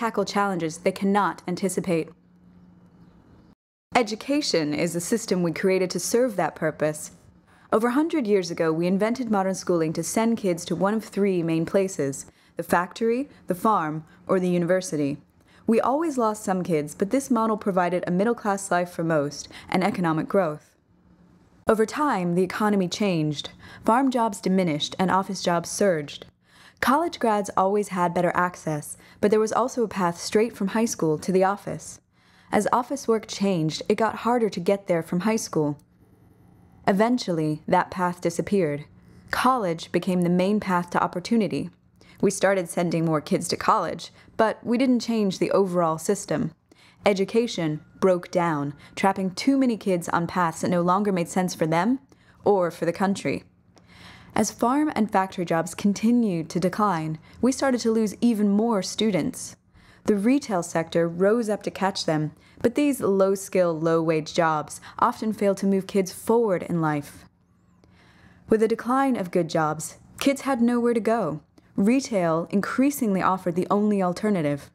tackle challenges they cannot anticipate. Education is a system we created to serve that purpose. Over 100 years ago, we invented modern schooling to send kids to one of three main places: the factory, the farm, or the university. We always lost some kids, but this model provided a middle-class life for most and economic growth. Over time, the economy changed. Farm jobs diminished and office jobs surged. College grads always had better access, but there was also a path straight from high school to the office. As office work changed, it got harder to get there from high school. Eventually, that path disappeared. College became the main path to opportunity. We started sending more kids to college, but we didn't change the overall system. Education broke down, trapping too many kids on paths that no longer made sense for them or for the country. As farm and factory jobs continued to decline, we started to lose even more students. The retail sector rose up to catch them, but these low-skill, low-wage jobs often failed to move kids forward in life. With the decline of good jobs, kids had nowhere to go. Retail increasingly offered the only alternative.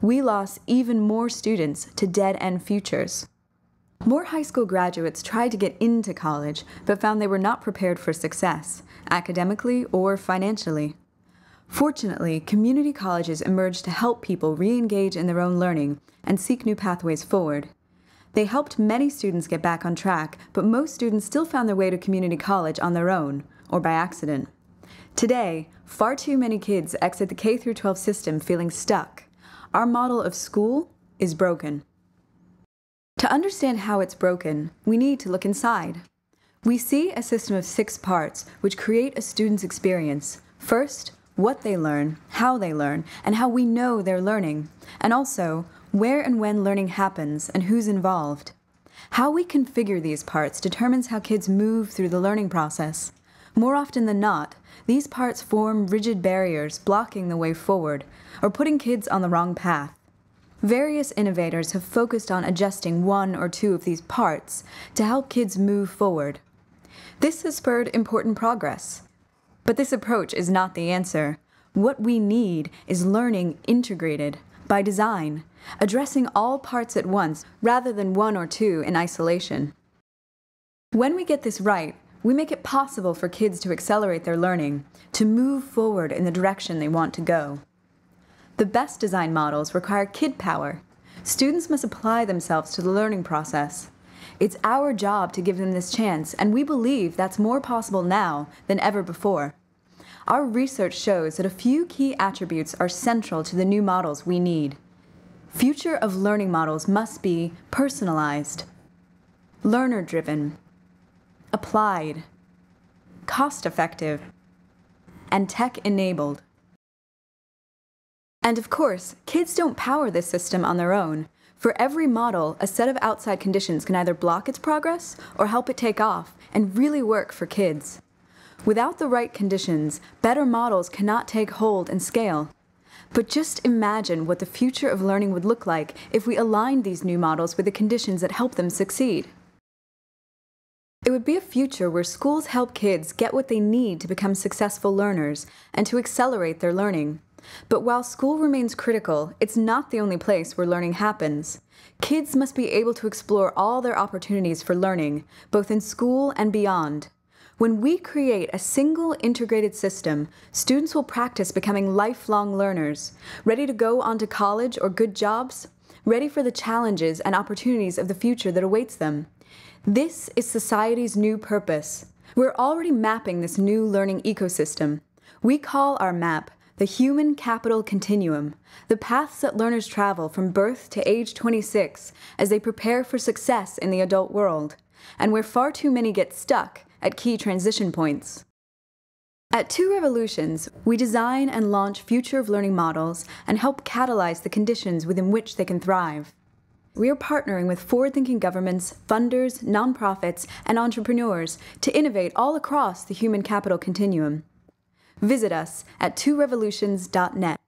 We lost even more students to dead-end futures. More high school graduates tried to get into college, but found they were not prepared for success, academically or financially. Fortunately, community colleges emerged to help people re-engage in their own learning and seek new pathways forward. They helped many students get back on track, but most students still found their way to community college on their own, or by accident. Today, far too many kids exit the K-12 system feeling stuck. Our model of school is broken. To understand how it's broken, we need to look inside. We see a system of 6 parts which create a student's experience. First, what they learn, how they learn, and how we know they're learning, and also where and when learning happens and who's involved. How we configure these parts determines how kids move through the learning process. More often than not, these parts form rigid barriers blocking the way forward, or putting kids on the wrong path. Various innovators have focused on adjusting 1 or 2 of these parts to help kids move forward. This has spurred important progress. But this approach is not the answer. What we need is learning integrated, by design, addressing all parts at once rather than 1 or 2 in isolation. When we get this right, we make it possible for kids to accelerate their learning, to move forward in the direction they want to go. The best design models require kid power. Students must apply themselves to the learning process. It's our job to give them this chance, and we believe that's more possible now than ever before. Our research shows that a few key attributes are central to the new models we need. Future of learning models must be personalized, learner-driven, applied, cost-effective, and tech-enabled. And of course, kids don't power this system on their own. For every model, a set of outside conditions can either block its progress or help it take off and really work for kids. Without the right conditions, better models cannot take hold and scale. But just imagine what the future of learning would look like if we aligned these new models with the conditions that help them succeed. It would be a future where schools help kids get what they need to become successful learners and to accelerate their learning. But while school remains critical, it's not the only place where learning happens. Kids must be able to explore all their opportunities for learning, both in school and beyond. When we create a single integrated system, students will practice becoming lifelong learners, ready to go on to college or good jobs, ready for the challenges and opportunities of the future that awaits them. This is society's new purpose. We're already mapping this new learning ecosystem. We call our map the Human Capital Continuum, the paths that learners travel from birth to age 26 as they prepare for success in the adult world, and where far too many get stuck at key transition points. At Two Revolutions, we design and launch future of learning models and help catalyze the conditions within which they can thrive. We are partnering with forward-thinking governments, funders, nonprofits, and entrepreneurs to innovate all across the human capital continuum. Visit us at tworevolutions.net.